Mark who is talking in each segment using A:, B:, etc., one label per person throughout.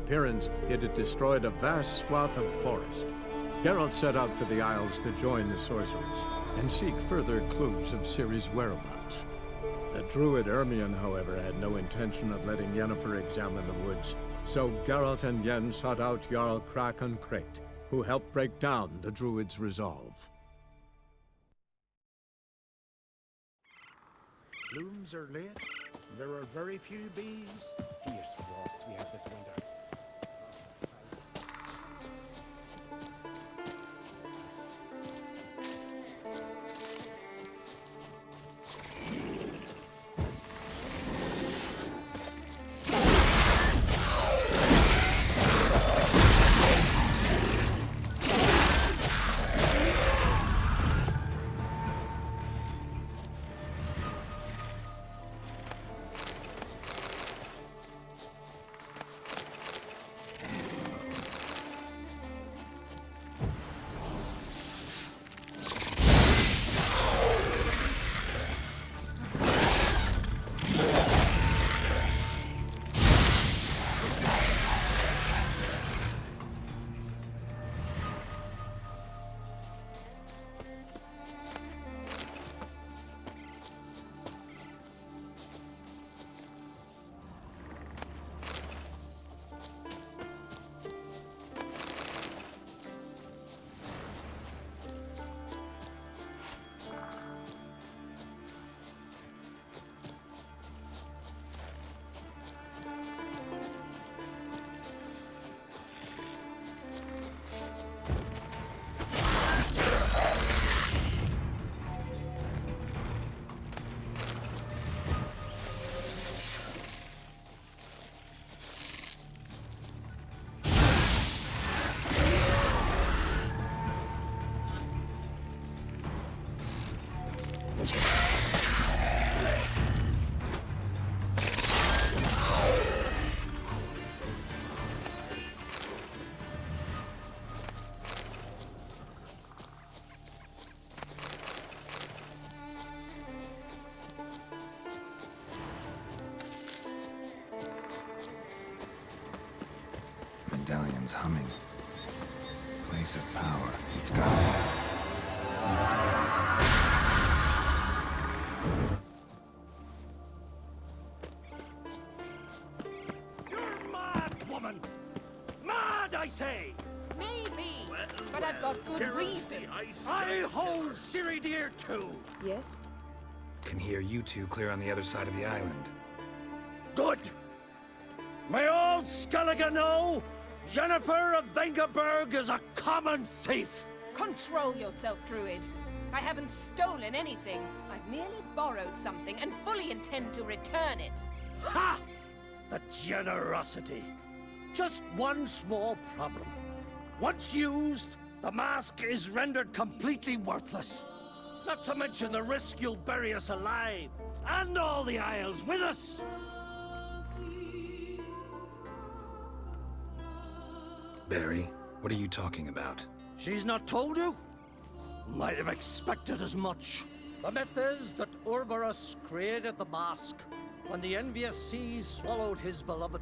A: appearance, it had destroyed a vast swath of forest. Geralt set out for the Isles to join the sorcerers and seek further clues of Ciri's whereabouts. The druid Ermion, however, had no intention of letting Yennefer examine the woods, so Geralt and Yen sought out Jarl Krakon Krayt, who helped break down the druid's resolve.
B: Blooms are late. There are very few bees. Fierce frosts we had this winter.
C: Medallion's humming. Place of power. It's got
D: You're mad, woman! Mad, I say!
E: Maybe, but I've got good reason.
D: I hold Ciri dear too.
E: Yes?
C: Can hear you two clear on the other side of the island.
D: Good! May all Skellige know Yennefer of Vengerberg is a common thief!
E: Control yourself, Druid. I haven't stolen anything. I've merely borrowed something and fully intend to return it.
D: Ha! The generosity. Just one small problem. Once used, the mask is rendered completely worthless. Not to mention the risk you'll bury us alive, and all the Isles with us!
C: Barry, what are you talking about?
D: She's not told you? Might have expected as much. The myth is that Ouroboros created the mask when the envious seas swallowed his beloved.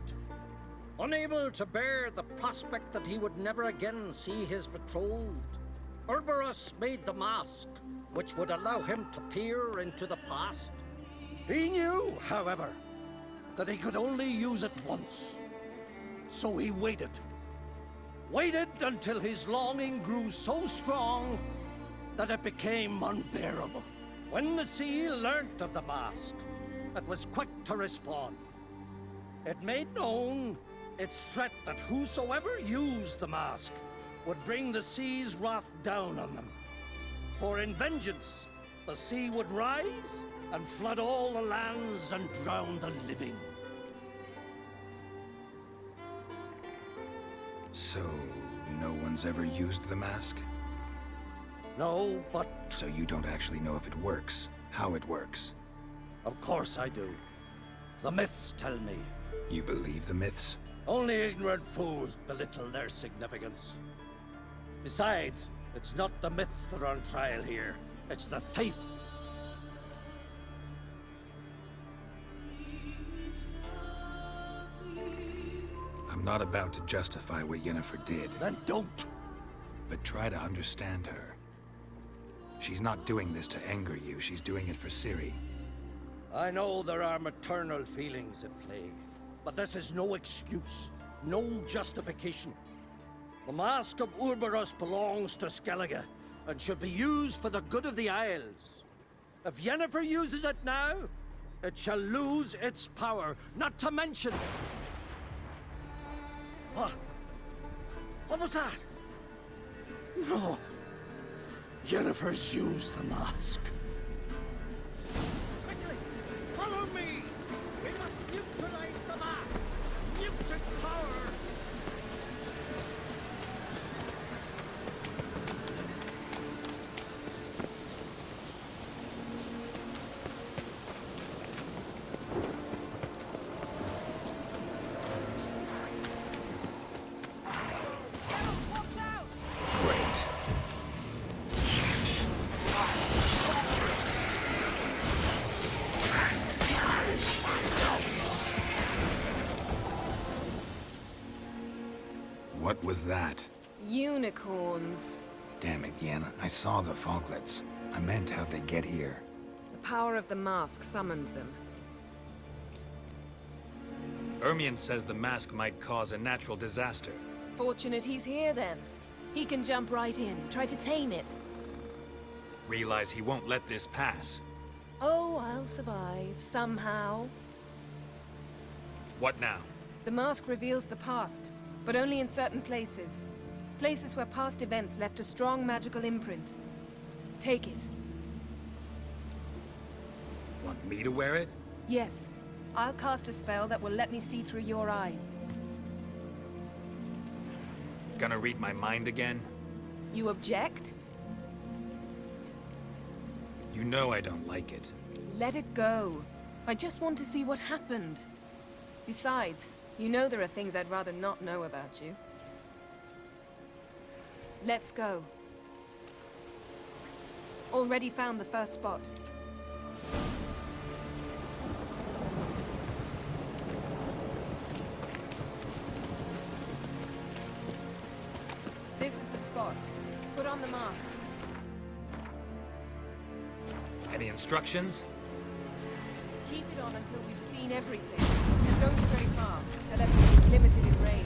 D: Unable to bear the prospect that he would never again see his betrothed, Ouroboros made the mask, which would allow him to peer into the past. He knew, however, that he could only use it once. So he waited. Waited until his longing grew so strong that it became unbearable. When the sea learnt of the mask, it was quick to respond. It made known its threat that whosoever used the mask would bring the sea's wrath down on them. For in vengeance, the sea would rise and flood all the lands and drown the living.
C: So, no one's ever used the mask?
D: No, but
C: So you don't actually know if it works, how it works?
D: of course I do. The myths tell me.
C: You believe the myths?
D: Only ignorant fools belittle their significance. Besides, it's not the myths that are on trial here. It's the thief.
C: A not about to justify what Yennefer did,
D: Then don't.
C: but try to understand her. She's not doing this to anger you, she's doing it for Ciri.
D: I know there are maternal feelings at play, but this is no excuse, no justification. The Mask of Urberus belongs to Skellige, and should be used for the good of the Isles. If Yennefer uses it now, it shall lose its power, not to mention... What? What was that? No. Yennefer's used the mask. Quickly, follow me! We must neutralize the mask! Mute its power!
E: Watch out!
C: Great. What was that?
E: Unicorns.
C: Damn it, Yenna. I saw the foglets. I meant how'd they get here.
E: The power of the mask summoned them.
C: Ermion says the mask might cause a natural disaster.
E: Fortunate he's here then. He can jump right in, try to tame it.
C: Realize he won't let this pass.
E: Oh, I'll survive, somehow.
C: What now?
E: The mask reveals the past, but only in certain places. Places where past events left a strong magical imprint. Take it.
C: Want me to wear it?
E: Yes. I'll cast a spell that will let me see through your eyes.
C: Gonna read my mind again?
E: You object?
C: You know I don't like it.
E: Let it go. I just want to see what happened. Besides, you know there are things I'd rather not know about you. Let's go. Already found the first spot. This is the spot. Put on the mask.
C: Any instructions?
E: Keep it on until we've seen everything. And don't stray far. Telepathy is limited in range.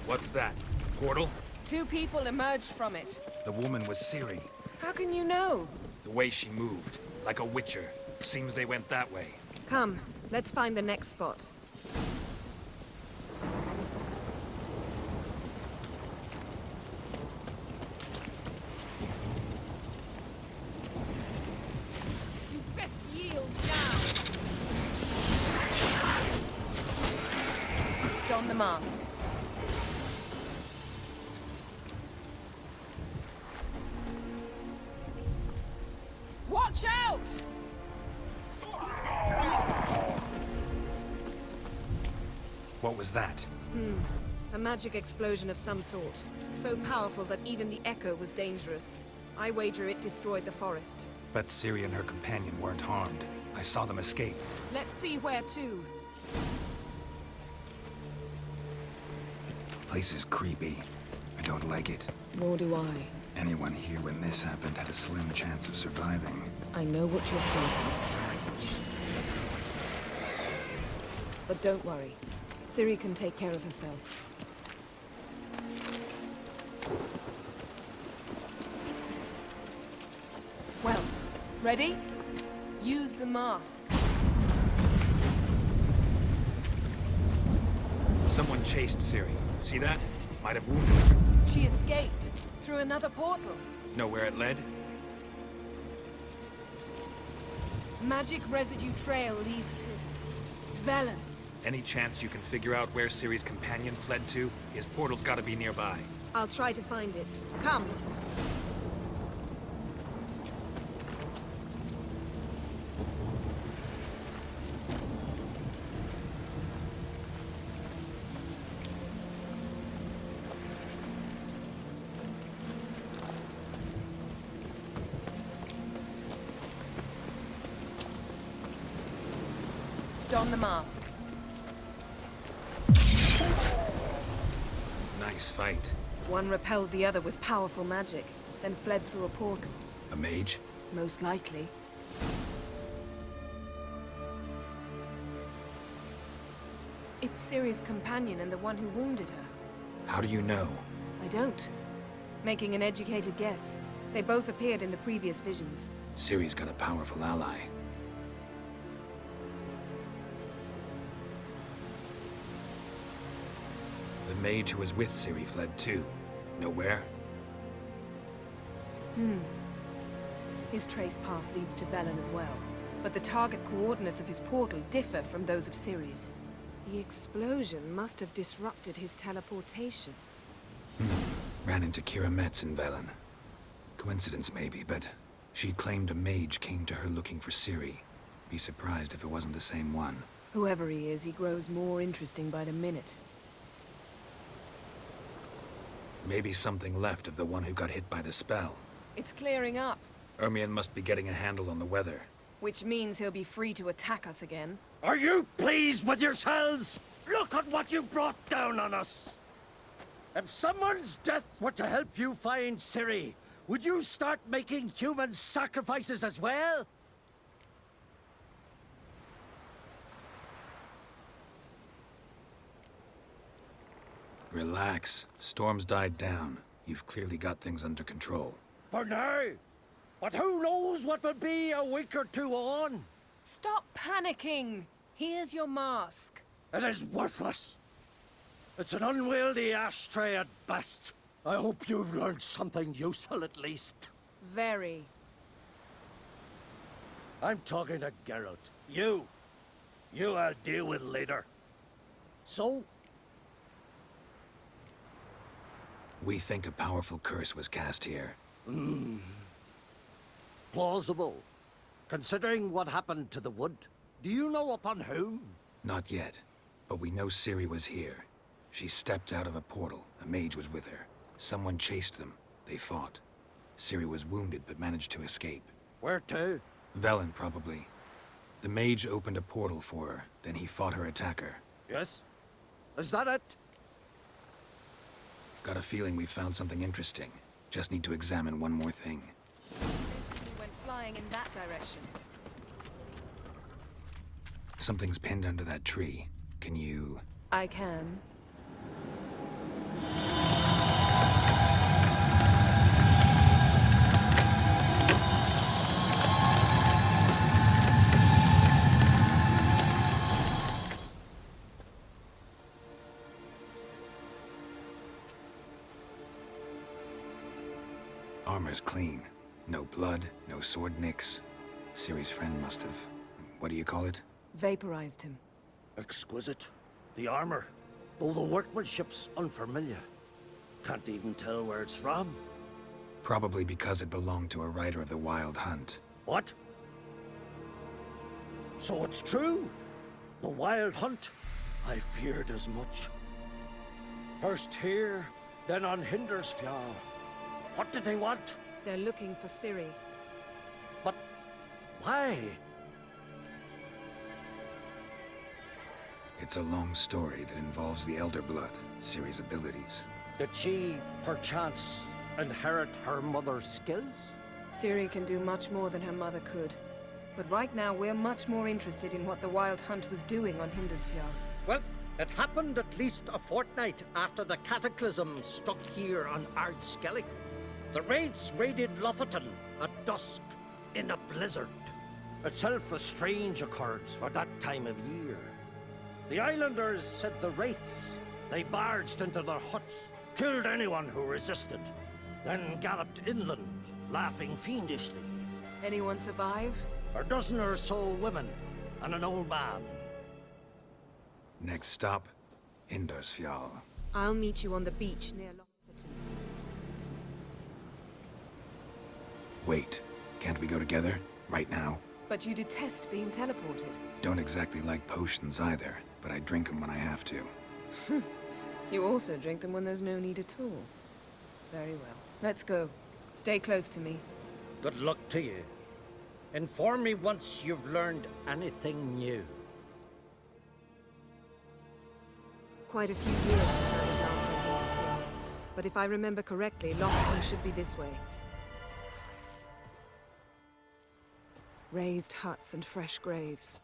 C: What's that? Portal?
E: 2 people emerged from it.
C: The woman was Ciri.
E: How can you know?
C: The way she moved, like a witcher. Seems they went that way.
E: Come, let's find the next spot. You best yield now. Don the mask. Watch out!
C: What was that?
E: A magic explosion of some sort. So powerful that even the echo was dangerous. I wager it destroyed the forest.
C: But Ciri and her companion weren't harmed. I saw them escape.
E: Let's see where to.
C: Place is creepy. I don't like it.
E: Nor do I.
C: Anyone here when this happened had a slim chance of surviving.
E: I know what you're thinking. But don't worry. Ciri can take care of herself. Well, ready? Use the mask.
C: Someone chased Ciri. See that? Might have wounded her.
E: She escaped through another portal.
C: Know where it led?
E: Magic residue trail leads to Velen.
C: Any chance you can figure out where Ciri's companion fled to? His portal's gotta be nearby.
E: I'll try to find it. Come. don the mask.
C: Nice fight.
E: One repelled the other with powerful magic, then fled through a portal.
C: A mage?
E: Most likely. It's Ciri's companion and the one who wounded her.
C: How do you know?
E: I don't. Making an educated guess. They both appeared in the previous visions.
C: Ciri's got a powerful ally. The mage who was with Ciri fled too. Nowhere?
E: His trace path leads to Velen as well. But the target coordinates of his portal differ from those of Ciri's. The explosion must have disrupted his teleportation.
C: Ran into Kira Metz in Velen. Coincidence maybe, but she claimed a mage came to her looking for Ciri. Be surprised if it wasn't the same one.
E: Whoever he is, he grows more interesting by the minute.
C: Maybe something left of the one who got hit by the spell.
E: It's clearing up,
C: Ermion must be getting a handle on the weather.
E: which means he'll be free to attack us again.
D: Are you pleased with yourselves? Look at what you've brought down on us! If someone's death were to help you find Ciri, would you start making human sacrifices as well?
C: Relax. Storm's died down. You've clearly got things under control.
D: For now. But who knows what will be a week or two on?
E: Stop panicking! Here's your mask.
D: It is worthless. It's an unwieldy ashtray at best. I hope you've learned something useful at least.
E: Very.
D: I'm talking to Geralt. You I'll deal with later. So?
C: We think a powerful curse was cast here.
D: Plausible. Considering what happened to the wood, do you know upon whom?
C: Not yet, but we know Ciri was here. She stepped out of a portal. A mage was with her. Someone chased them. They fought. Ciri was wounded but managed to escape.
D: Where to?
C: Velen, probably. The mage opened a portal for her, then he fought her attacker.
D: Yes? Is that it?
C: Got a feeling we found something interesting. Just need to examine one more thing.
E: We went flying in that direction.
C: Something's pinned under that tree. Can you...
E: I can.
C: Armor's clean. No blood, no sword nicks. Ciri's friend must have... What do you call it?
E: Vaporized him.
D: Exquisite. The armor, though the workmanship's unfamiliar. Can't even tell where it's from.
C: Probably because it belonged to a rider of the Wild Hunt.
D: What? So it's true? The Wild Hunt? I feared as much. First here, then on Hindersfjall. What did they want?
E: They're looking for Ciri.
D: But why?
C: It's a long story that involves the Elder Blood, Ciri's abilities.
D: Did she, perchance, inherit her mother's skills?
E: Ciri can do much more than her mother could. But right now, we're much more interested in what the Wild Hunt was doing on Hindersfjall.
D: Well, it happened at least a fortnight after the cataclysm struck here on Ardskellig. The raids raided Lofoten at dusk in a blizzard. Itself a strange occurrence for that time of year. The islanders said the wraiths. They barged into their huts, killed anyone who resisted, then galloped inland, laughing fiendishly.
E: Anyone survive?
D: A dozen or so women and an old man.
C: Next stop, Hindersfjall.
E: I'll meet you on the beach near Lofoten.
C: Wait, can't we go together? Right now?
E: But you detest being teleported.
C: Don't exactly like potions either, but I drink them when I have to.
E: You also drink them when there's no need at all. Very well. Let's go. Stay close to me.
D: Good luck to you. Inform me once you've learned anything new.
E: Quite a few years since I was last on Hindisfjall, but if I remember correctly, Lockton should be this way. Raised huts and fresh graves.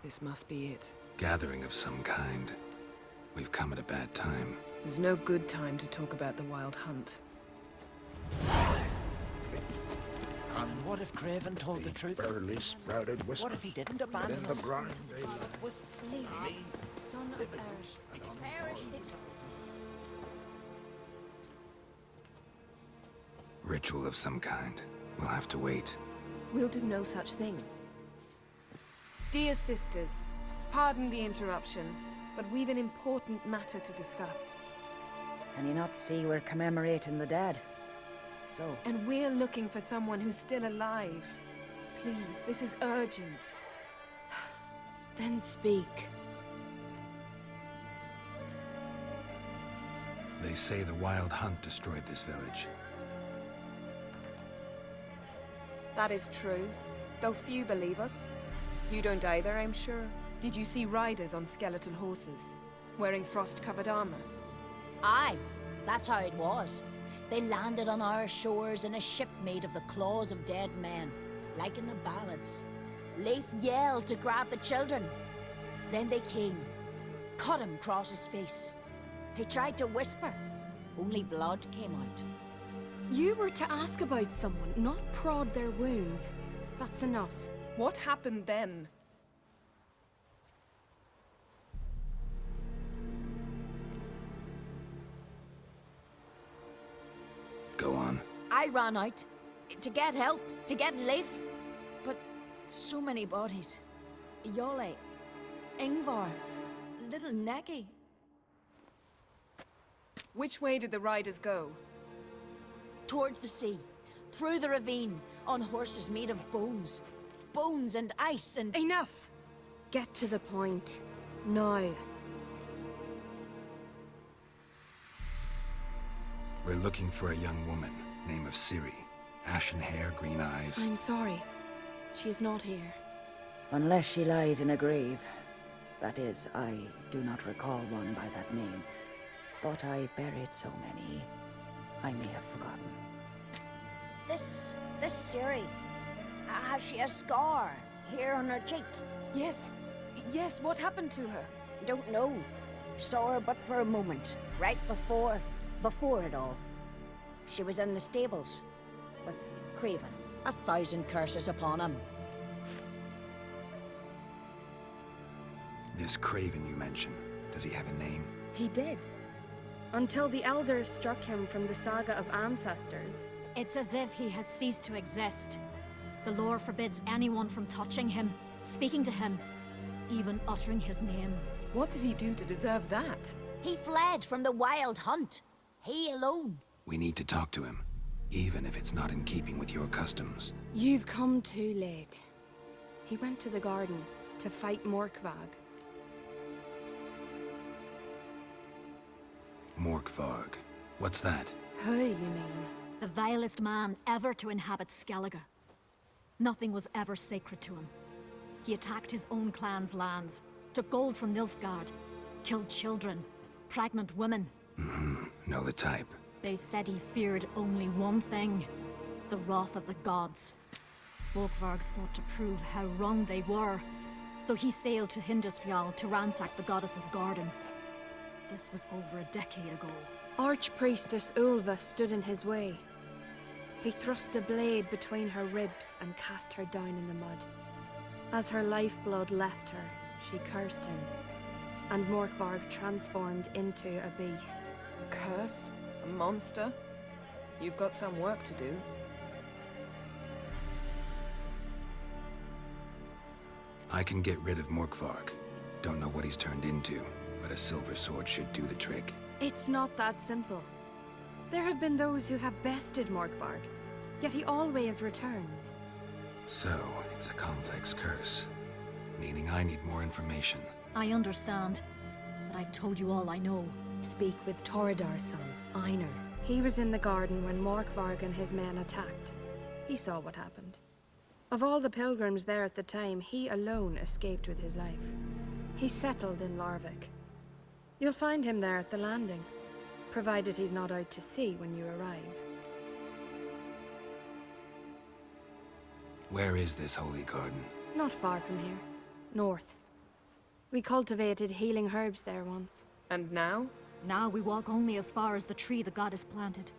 E: This must be it.
C: Gathering of some kind. We've come at a bad time.
E: There's no good time to talk about the Wild Hunt.
F: And what if Craven told the truth?
B: Barely sprouted whisper.
F: What if he didn't
B: But
F: abandon
B: in the
F: us?
B: grind they lie.
F: Was
E: Son of Erish.
C: Ritual of some kind. We'll have to wait.
E: We'll do no such thing. Dear sisters, pardon the interruption, but we've an important matter to discuss.
G: Can you not see we're commemorating the dead? So,
E: And we're looking for someone who's still alive. Please, this is urgent.
H: Then speak.
C: They say the Wild Hunt destroyed this village.
E: That is true, though few believe us. You don't either, I'm sure. Did you see riders on skeletal horses, wearing frost-covered armor?
H: Aye, that's how it was. They landed on our shores in a ship made of the claws of dead men, like in the ballads. Leif yelled to grab the children. Then they came, cut him across his face. He tried to whisper, only blood came out.
I: You were to ask about someone, not prod their wounds. That's enough.
E: What happened then?
C: Go on.
H: I ran out to get help, to get Leif. But so many bodies. Yole, Ingvar, little Necky.
E: Which way did the riders go?
H: Towards the sea, through the ravine, on horses made of bones. Bones and ice and...
I: Enough! Get to the point. Now.
C: We're looking for a young woman, name of Ciri. Ashen hair, green eyes.
I: I'm sorry. She is not here.
G: unless she lies in a grave. That is, I do not recall one by that name. But I've buried so many, I may have forgotten.
H: This Ciri, has she a scar here on her cheek?
E: Yes. Yes, what happened to her?
H: Don't know. Saw her but for a moment, right before it all. She was in the stables with Craven. 1,000 curses upon him.
C: This Craven you mentioned, does he have a name?
I: He did. Until the elders struck him from the saga of ancestors.
J: It's as if he has ceased to exist. The lore forbids anyone from touching him, speaking to him, even uttering his name.
E: What did he do to deserve that?
H: He fled from the Wild Hunt. He alone.
C: We need to talk to him, even if it's not in keeping with your customs.
I: You've come too late. He went to the garden to fight Morkvag.
C: Morkvarg. What's that?
I: Who, you mean?
J: The vilest man ever to inhabit Skellige. Nothing was ever sacred to him. He attacked his own clan's lands, took gold from Nilfgaard, killed children, pregnant women.
C: Know the type.
J: They said he feared only one thing, the wrath of the gods. Walkthough sought to prove how wrong they were, so he sailed to Hindisfjall to ransack the goddess's garden. This was over a decade ago.
I: Archpriestess Ulva stood in his way. He thrust a blade between her ribs and cast her down in the mud. As her lifeblood left her, she cursed him, and Morkvarg transformed into a beast.
E: A curse? A monster? You've got some work to do.
C: I can get rid of Morkvarg. Don't know what he's turned into, but a silver sword should do the trick.
I: It's not that simple. There have been those who have bested Morkvarg, yet he always returns.
C: So, it's a complex curse, meaning I need more information.
J: I understand, but I've told you all I know.
I: Speak with Torridar's son, Einar. He was in the garden when Morkvarg and his men attacked. He saw what happened. Of all the pilgrims there at the time, he alone escaped with his life. He's settled in Larvik. You'll find him there at the landing, provided he's not out to sea when you arrive.
C: Where is this holy garden?
I: Not far from here. North. We cultivated healing herbs there once.
E: And now?
J: Now we walk only as far as the tree the goddess planted.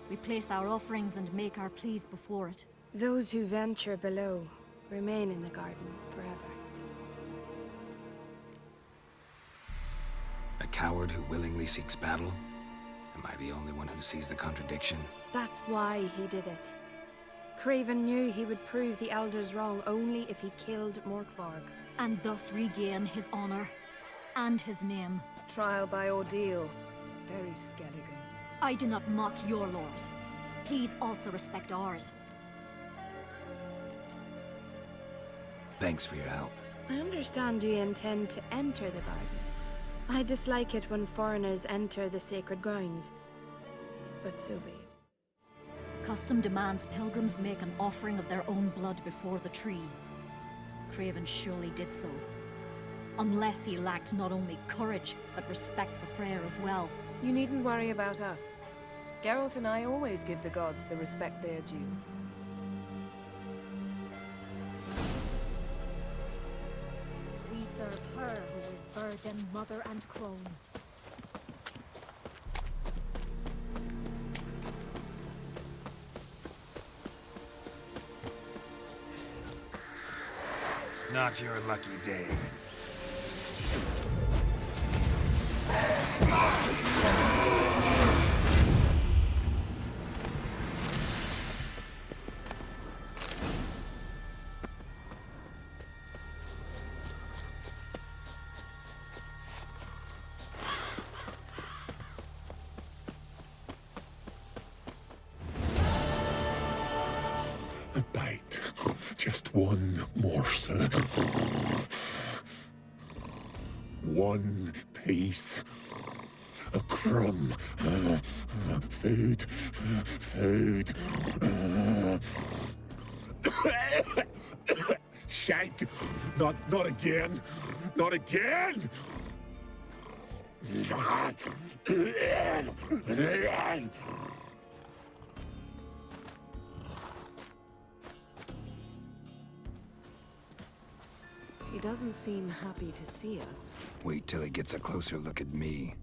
J: We place our offerings and make our pleas before it.
I: Those who venture below remain in the garden forever.
C: A coward who willingly seeks battle? Am I the only one who sees the contradiction?
I: That's why he did it. Craven knew he would prove the Elders wrong only if he killed Morkvarg.
J: And thus regain his honor and his name.
E: Trial by ordeal. Very Skelligan.
J: I do not mock your laws. Please also respect ours.
C: Thanks for your help.
I: I understand you intend to enter the garden. I dislike it when foreigners enter the sacred grounds, but so be it.
J: Custom demands pilgrims make an offering of their own blood before the tree. Craven surely did so. Unless he lacked not only courage, but respect for Freyr as well.
E: You needn't worry about us. Geralt and I always give the gods the respect they're due.
J: We serve her who is virgin, mother, and crone.
C: Not your lucky day.
K: A bite. Just one morsel. One piece. A crumb. Food. Food. Shank. Not again. Not again.
E: He doesn't seem happy to see us.
C: Wait till he gets a closer look at me.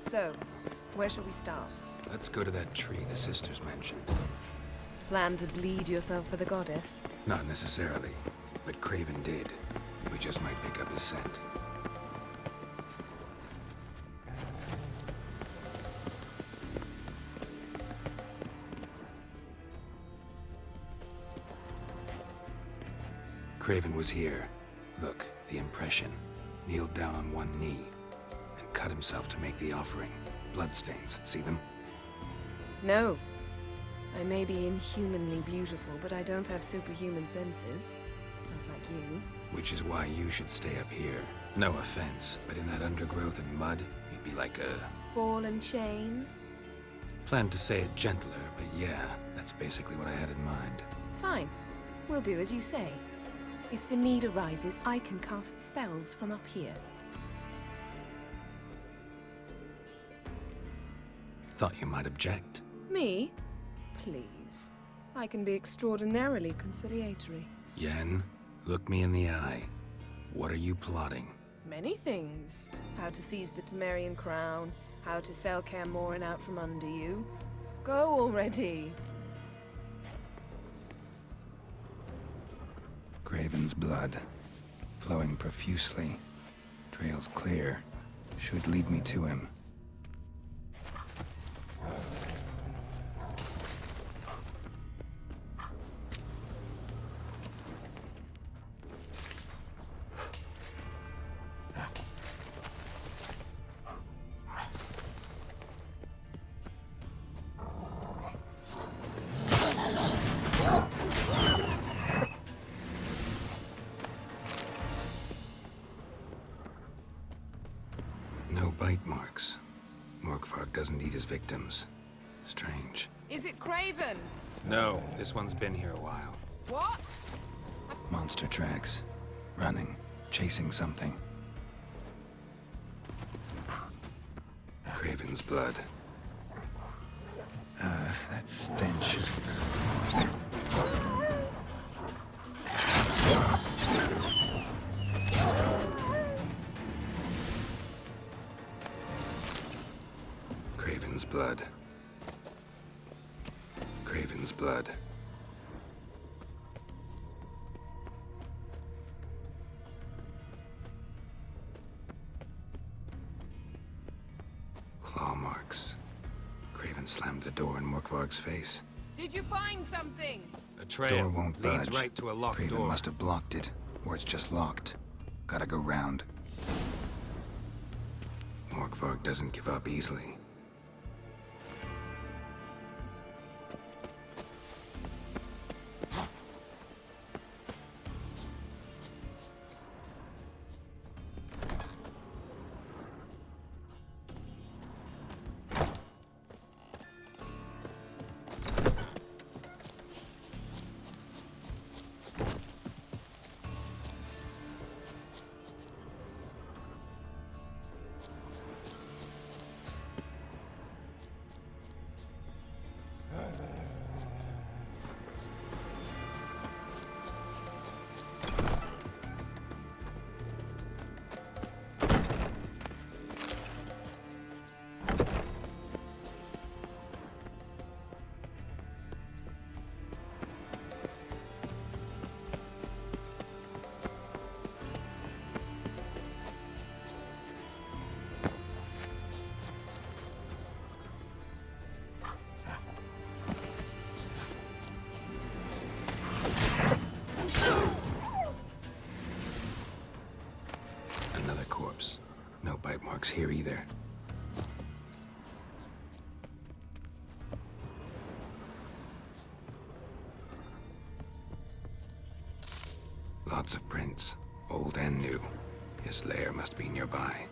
E: So, where shall we start?
C: Let's go to that tree the sisters mentioned.
E: Plan to bleed yourself for the goddess?
C: Not necessarily, but Craven did. We just might pick up his scent. Craven was here. Look, the impression. Kneeled down on one knee and cut himself to make the offering. Bloodstains, see them?
E: No. I may be inhumanly beautiful, but I don't have superhuman senses. Not like you.
C: Which is why you should stay up here. No offense, but in that undergrowth and mud, you'd be like a...
E: Ball and chain?
C: Planned to say it gentler, but yeah, that's basically what I had in mind.
E: Fine. We'll do as you say. If the need arises, I can cast spells from up here.
C: Thought you might object.
E: Me? Please. I can be extraordinarily conciliatory.
C: Yen, look me in the eye. What are you plotting?
E: Many things. How to seize the Temerian crown, how to sell Kaer Morhen out from under you. Go already!
C: Craven's blood, flowing profusely. Trails clear. Should lead me to him. No bite marks. Morkvarg doesn't eat his victims. Strange.
E: Is it Craven?
C: No, this one's been here a while.
E: What?
C: Monster tracks. Running. Chasing something. Craven's blood. That stench. Craven's blood. Craven's blood. Claw marks. Craven slammed the door in Morkvarg's face.
E: Did you find something?
C: The door won't budge. Right to a locked Craven must have blocked it, or it's just locked. Gotta go round. Morkvarg doesn't give up easily. Another corpse. No bite marks here either. Lots of prints, old and new. His lair must be nearby.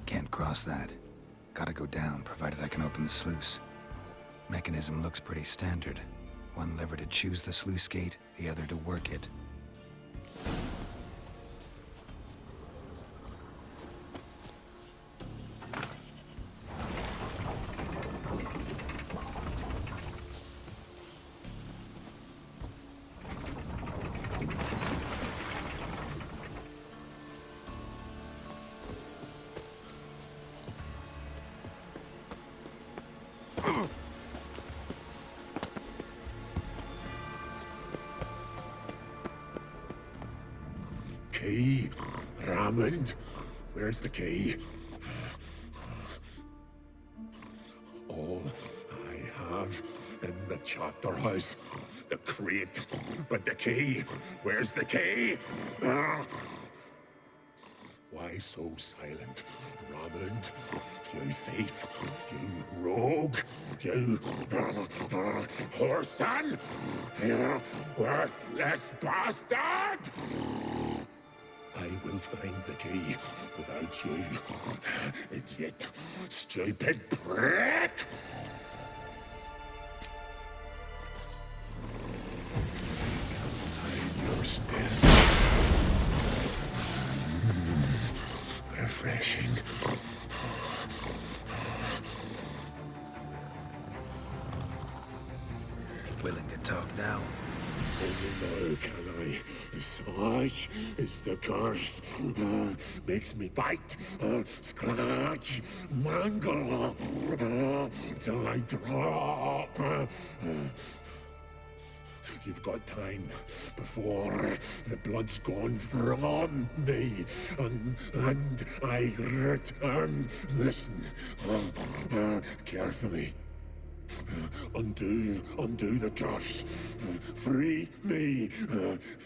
C: Can't cross that. Gotta go down, provided I can open the sluice. Mechanism looks pretty standard. One lever to choose the sluice gate, the other to work it.
K: Key? Raymond? Where's the key? All I have in the chapter house. The crate. But the key? Where's the key? Why so silent, Raymond? You thief, you rogue, you whoreson, you worthless bastard! I will find the key without you, idiot, stupid prick! I understand. Refreshing.
C: Willing to talk now?
K: Only now can I. Such is the curse. Makes me bite, scratch, mangle, till I drop. You've got time before the blood's gone from me, and I return. Listen, carefully. Undo the curse. Free me.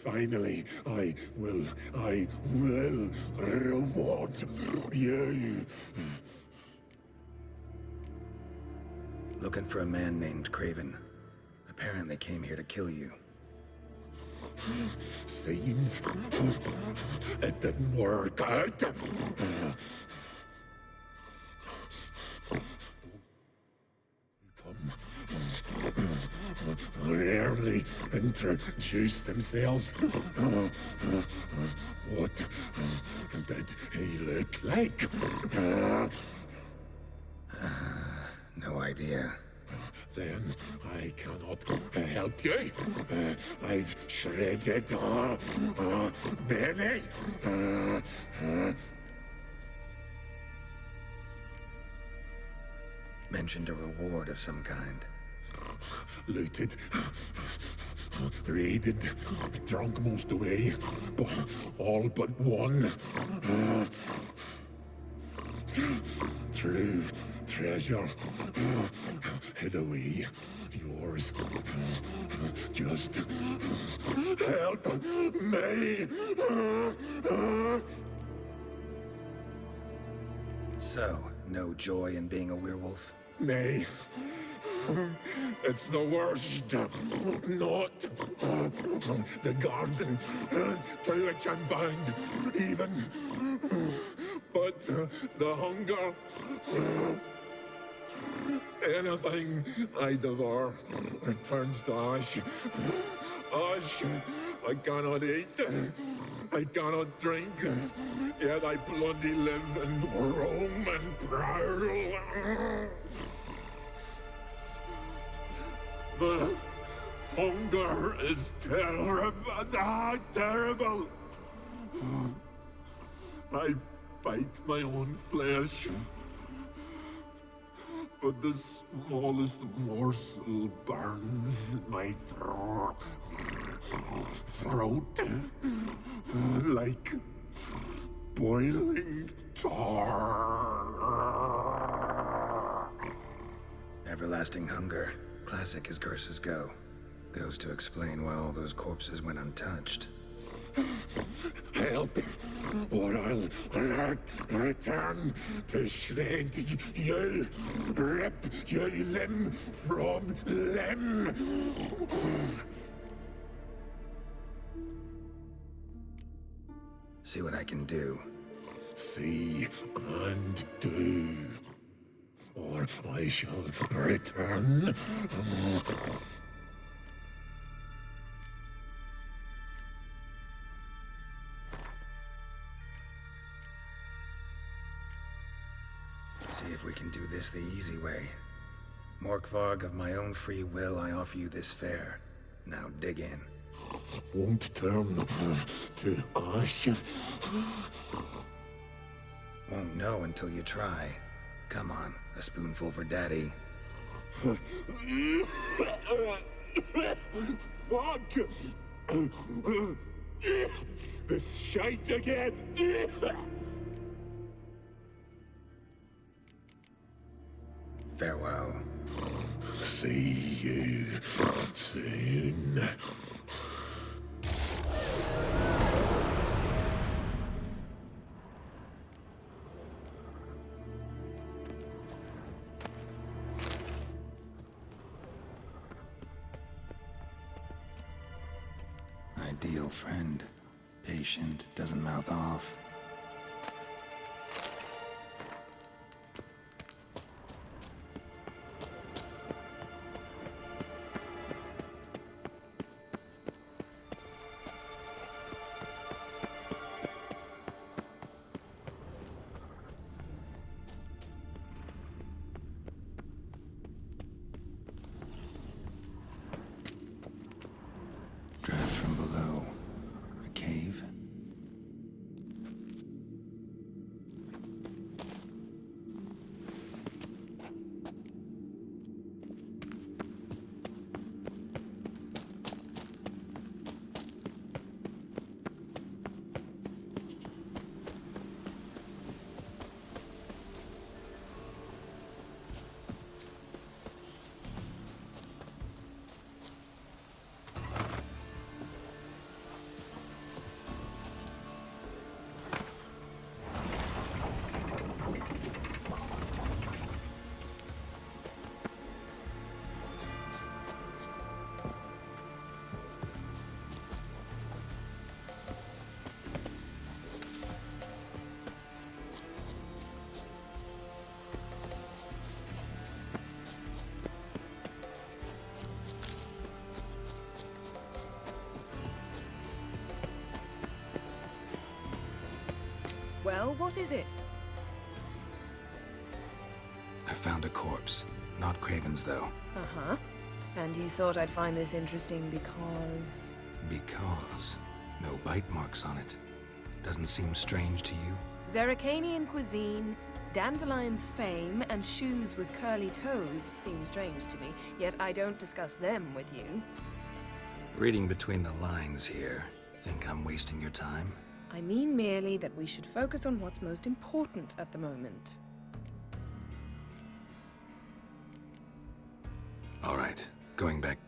K: Finally, I will reward you.
C: Looking for a man named Craven. apparently came here to kill you.
K: Seems it didn't work out. Rarely introduced themselves. What did he look like?
C: No idea.
K: Then I cannot help you. I've shredded many.
C: Mentioned a reward of some kind.
K: Looted, raided, drunk most away, all but one. True treasure hid away. Yours. Just help me.
C: So, no joy in being a werewolf?
K: Nay. It's the worst. Not the garden to which I'm bound, even. But the hunger. Anything I devour turns to ash. Ash I cannot eat. I cannot drink. Yet I bloody live and roam and prowl. The hunger is terrible. Terrible. I bite my own flesh. But the smallest morsel burns my throat like boiling tar.
C: Everlasting hunger. Classic as curses go. Goes to explain why all those corpses went untouched.
K: Help, or I'll return to shred you, rip you limb from limb.
C: See what I can do.
K: See and do, or I shall return.
C: See if we can do this the easy way. Morkvarg, of my own free will, I offer you this fare. Now dig in.
K: Won't turn to ash.
C: Won't know until you try. Come on, a spoonful for Daddy.
K: Fuck! This shite again!
C: Farewell.
K: See you soon.
C: Ideal friend. Patient, doesn't mouth off. Draft from below. A cave?
E: Well, what is it?
C: I found a corpse. Not Craven's, though.
E: Uh-huh. And you thought I'd find this interesting because...
C: Because no bite marks on it. Doesn't seem strange to you?
E: Zerrikanian cuisine, Dandelion's fame, and shoes with curly toes seem strange to me, yet I don't discuss them with you.
C: Reading between the lines here, think I'm wasting your time?
E: I mean merely that we should focus on what's most important at the moment.
C: All right, going back